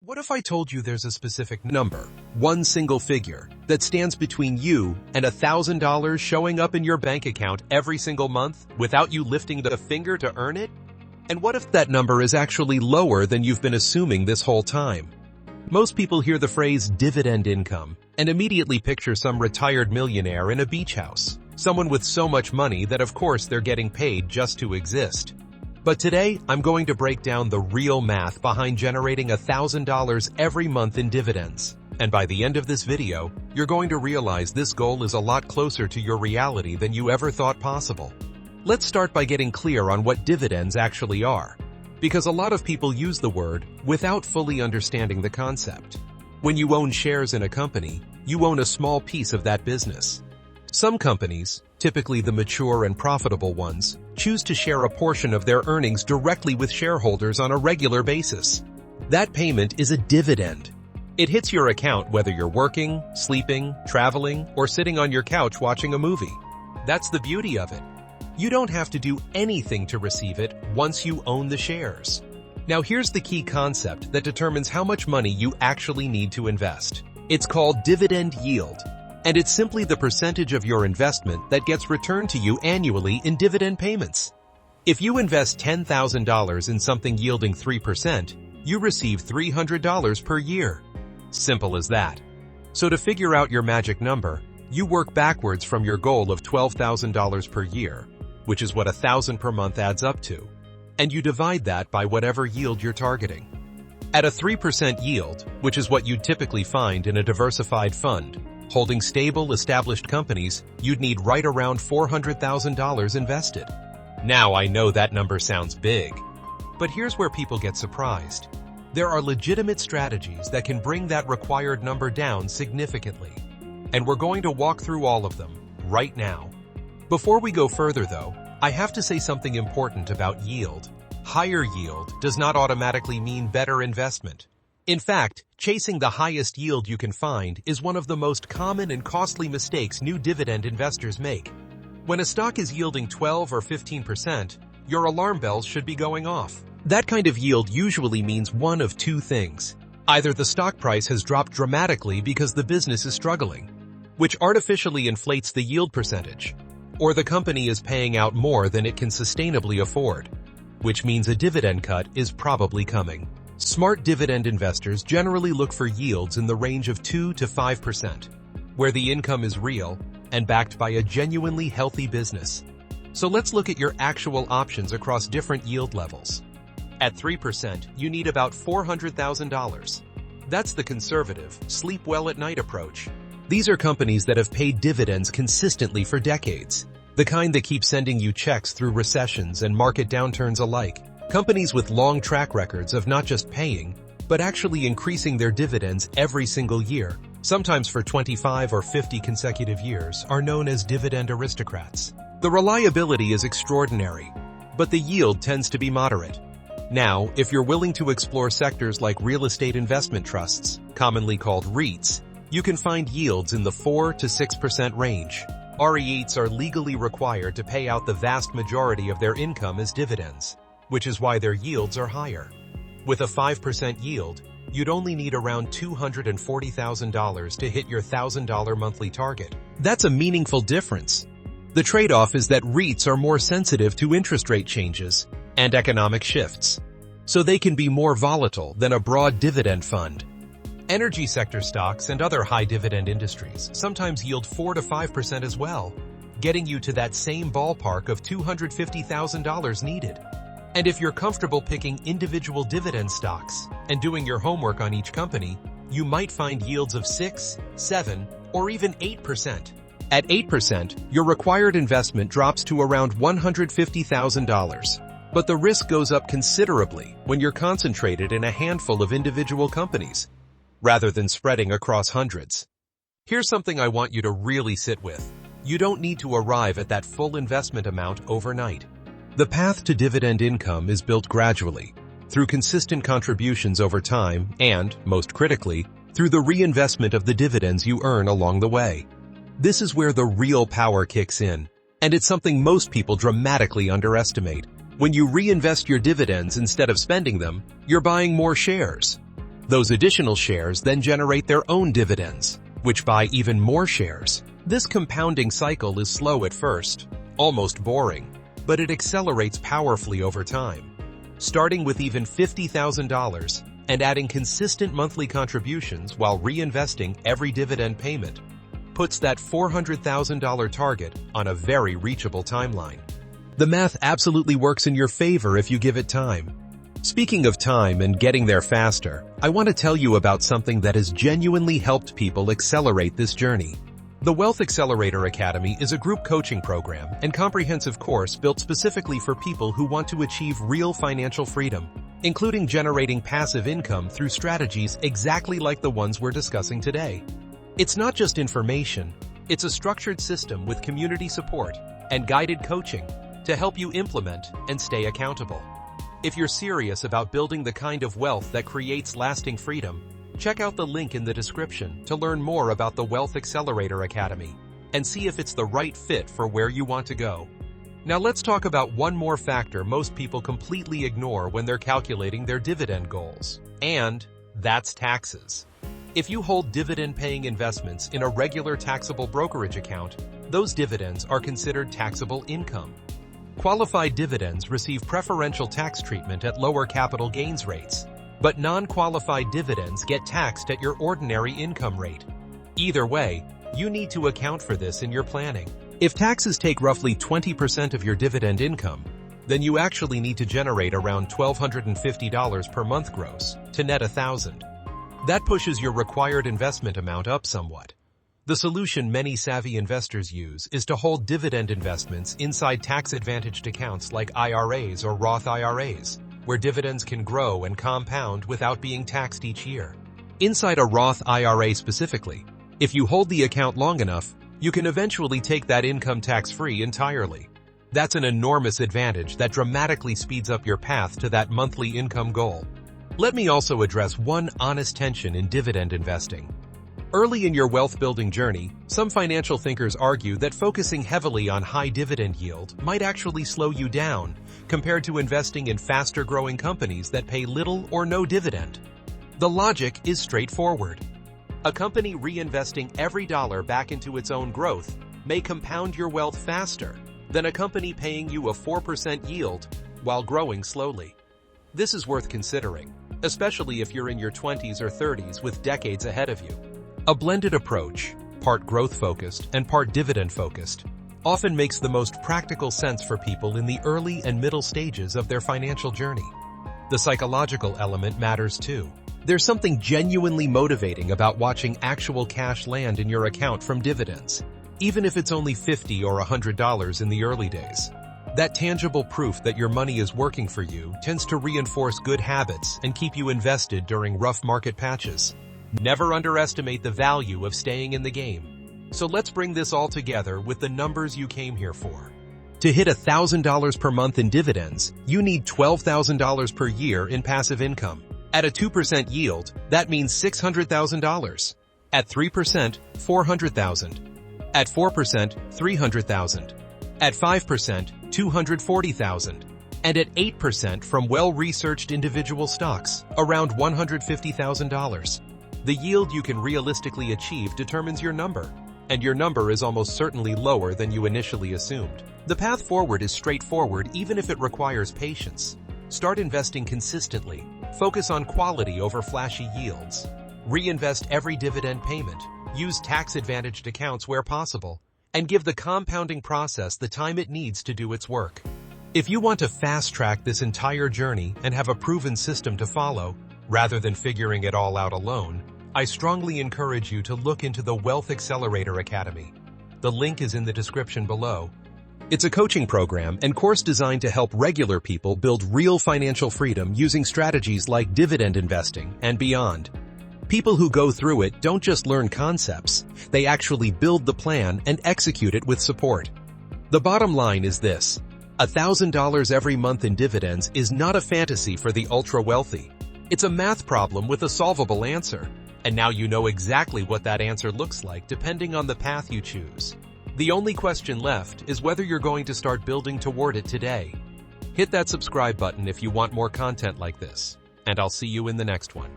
What if I told you there's a specific number, one single figure, that stands between you and $1,000 showing up in your bank account every single month without you lifting the finger to earn it? And what if that number is actually lower than you've been assuming this whole time? Most people hear the phrase dividend income and immediately picture some retired millionaire in a beach house, someone with so much money that of course they're getting paid just to exist. But today, I'm going to break down the real math behind generating $1,000 every month in dividends. And by the end of this video, you're going to realize this goal is a lot closer to your reality than you ever thought possible. Let's start by getting clear on what dividends actually are, because a lot of people use the word without fully understanding the concept. When you own shares in a company, you own a small piece of that business. Some companies, typically the mature and profitable ones, choose to share a portion of their earnings directly with shareholders on a regular basis. That payment is a dividend. It hits your account whether you're working, sleeping, traveling, or sitting on your couch watching a movie. That's the beauty of it. You don't have to do anything to receive it once you own the shares. Now here's the key concept that determines how much money you actually need to invest. It's called dividend yield. And it's simply the percentage of your investment that gets returned to you annually in dividend payments. If you invest $10,000 in something yielding 3%, you receive $300 per year. Simple as that. So to figure out your magic number, you work backwards from your goal of $12,000 per year, which is what $1,000 per month adds up to, and you divide that by whatever yield you're targeting. At a 3% yield, which is what you'd typically find in a diversified fund, holding stable, established companies, you'd need right around $400,000 invested. Now I know that number sounds big, but here's where people get surprised. There are legitimate strategies that can bring that required number down significantly, and we're going to walk through all of them right now. Before we go further though, I have to say something important about yield. Higher yield does not automatically mean better investment. In fact, chasing the highest yield you can find is one of the most common and costly mistakes new dividend investors make. When a stock is yielding 12 or 15%, your alarm bells should be going off. That kind of yield usually means one of two things. Either the stock price has dropped dramatically because the business is struggling, which artificially inflates the yield percentage, or the company is paying out more than it can sustainably afford, which means a dividend cut is probably coming. Smart dividend investors generally look for yields in the range of 2 to 5%, where the income is real and backed by a genuinely healthy business. So let's look at your actual options across different yield levels. At 3%, you need about $400,000. That's the conservative, sleep well at night approach. These are companies that have paid dividends consistently for decades, the kind that keep sending you checks through recessions and market downturns alike. Companies with long track records of not just paying, but actually increasing their dividends every single year, sometimes for 25 or 50 consecutive years, are known as dividend aristocrats. The reliability is extraordinary, but the yield tends to be moderate. Now, if you're willing to explore sectors like real estate investment trusts, commonly called REITs, you can find yields in the 4 to 6% range. REITs are legally required to pay out the vast majority of their income as dividends, which is why their yields are higher. With a 5% yield, you'd only need around $240,000 to hit your $1,000 monthly target. That's a meaningful difference. The trade-off is that REITs are more sensitive to interest rate changes and economic shifts, so they can be more volatile than a broad dividend fund. Energy sector stocks and other high-dividend industries sometimes yield 4 to 5% as well, getting you to that same ballpark of $250,000 needed. And if you're comfortable picking individual dividend stocks and doing your homework on each company, you might find yields of 6, 7, or even 8%. At 8%, your required investment drops to around $150,000. But the risk goes up considerably when you're concentrated in a handful of individual companies, rather than spreading across hundreds. Here's something I want you to really sit with. You don't need to arrive at that full investment amount overnight. The path to dividend income is built gradually, through consistent contributions over time and, most critically, through the reinvestment of the dividends you earn along the way. This is where the real power kicks in, and it's something most people dramatically underestimate. When you reinvest your dividends instead of spending them, you're buying more shares. Those additional shares then generate their own dividends, which buy even more shares. This compounding cycle is slow at first, almost boring, but it accelerates powerfully over time. Starting with even $50,000 and adding consistent monthly contributions while reinvesting every dividend payment puts that $400,000 target on a very reachable timeline. The math absolutely works in your favor if you give it time. Speaking of time and getting there faster, I want to tell you about something that has genuinely helped people accelerate this journey. The Wealth Accelerator Academy is a group coaching program and comprehensive course built specifically for people who want to achieve real financial freedom, including generating passive income through strategies exactly like the ones we're discussing today. It's not just information, it's a structured system with community support and guided coaching to help you implement and stay accountable. If you're serious about building the kind of wealth that creates lasting freedom, check out the link in the description to learn more about the Wealth Accelerator Academy and see if it's the right fit for where you want to go. Now let's talk about one more factor most people completely ignore when they're calculating their dividend goals, and that's taxes. If you hold dividend-paying investments in a regular taxable brokerage account, those dividends are considered taxable income. Qualified dividends receive preferential tax treatment at lower capital gains rates, but non-qualified dividends get taxed at your ordinary income rate. Either way, you need to account for this in your planning. If taxes take roughly 20% of your dividend income, then you actually need to generate around $1,250 per month gross to net $1,000. That pushes your required investment amount up somewhat. The solution many savvy investors use is to hold dividend investments inside tax-advantaged accounts like IRAs or Roth IRAs, where dividends can grow and compound without being taxed each year. Inside a Roth IRA specifically, if you hold the account long enough, you can eventually take that income tax-free entirely. That's an enormous advantage that dramatically speeds up your path to that monthly income goal. Let me also address one honest tension in dividend investing. Early in your wealth-building journey, some financial thinkers argue that focusing heavily on high dividend yield might actually slow you down compared to investing in faster-growing companies that pay little or no dividend. The logic is straightforward. A company reinvesting every dollar back into its own growth may compound your wealth faster than a company paying you a 4% yield while growing slowly. This is worth considering, especially if you're in your 20s or 30s with decades ahead of you. A blended approach, part growth-focused and part dividend-focused, often makes the most practical sense for people in the early and middle stages of their financial journey. The psychological element matters too. There's something genuinely motivating about watching actual cash land in your account from dividends, even if it's only $50 or $100 in the early days. That tangible proof that your money is working for you tends to reinforce good habits and keep you invested during rough market patches. Never underestimate the value of staying in the game. So let's bring this all together with the numbers you came here for. To hit $1,000 per month in dividends, you need $12,000 per year in passive income. At a 2% yield, that means $600,000. At 3%, $400,000. At 4%, $300,000. At 5%, $240,000. And at 8% from well-researched individual stocks, around $150,000. The yield you can realistically achieve determines your number, and your number is almost certainly lower than you initially assumed. The path forward is straightforward even if it requires patience. Start investing consistently, focus on quality over flashy yields, reinvest every dividend payment, use tax-advantaged accounts where possible, and give the compounding process the time it needs to do its work. If you want to fast-track this entire journey and have a proven system to follow, rather than figuring it all out alone, I strongly encourage you to look into the Wealth Accelerator Academy. The link is in the description below. It's a coaching program and course designed to help regular people build real financial freedom using strategies like dividend investing and beyond. People who go through it don't just learn concepts, they actually build the plan and execute it with support. The bottom line is this: $1,000 every month in dividends is not a fantasy for the ultra-wealthy. It's a math problem with a solvable answer. And now you know exactly what that answer looks like depending on the path you choose. The only question left is whether you're going to start building toward it today. Hit that subscribe button if you want more content like this, and I'll see you in the next one.